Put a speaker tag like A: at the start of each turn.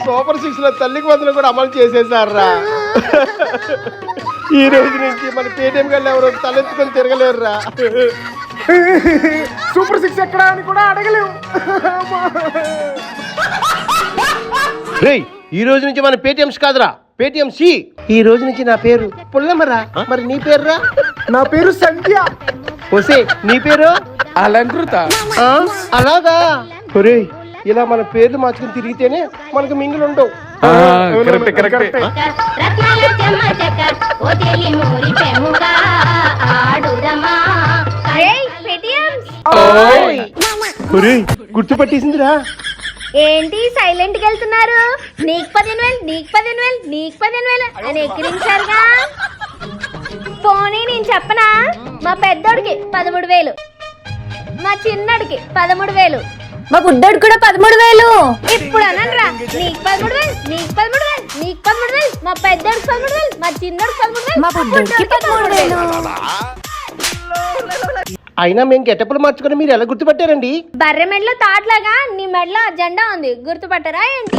A: Super 6 లో తల్లికి వందలు కూడా అమలు చేసేసారా. ఈ రోజు నుంచి మన పేటిఎం గల్లు ఎవరు తలెత్తుకొని తిరగలేరురా.
B: సూపర్ 6 ఎక్కడా అని కూడా అడగలేము.
A: రేయ్, ఈ రోజు నుంచి మన పేటిఎంస్ కాదురా, పేటిఎం సి. ఈ రోజు నుంచి నా పేరు పుల్లమరా. మరి నీ పేరురా?
B: నా పేరు సంధ్య.
A: ఒసే, నీ పేరు?
B: అలంకృత.
A: అలాగా. ఒరేయ్, ఇలా మన పేర్లు మార్చుకుని తిరిగితేనే మనకు మింగులు ఉండవు. గుర్తుపట్టేసిందిరా.
C: ఏంటి సైలెంట్ గా వెళ్తున్నారు? నీకు 15,000, నీకు 15,000, నీకు 15,000 అని ఎక్కిరించారుగా. పోనీ నేను చెప్పనా? మా పెద్దోడికి 13,000, మా చిన్నోడికి 13,000,
D: మా బుడ్డోడు కూడా 13,000.
C: ఇప్పుడు అనండ్రా. నీకు 13,000, నీకు 13,000, నీకు 13,000, మా పెద్దోడికి 13,000, మా చిన్నోడికి 13,000,
D: మా బుడ్డోడికి 13,000.
A: అయినా మేము గెటప్పులు మార్చుకుని మీరు ఎలా గుర్తుపట్టారండి?
C: బర్రె మెడలో తాట్లాగా నీ మెడలో జెండా ఉంది, గుర్తుపట్టరా ఏంటి?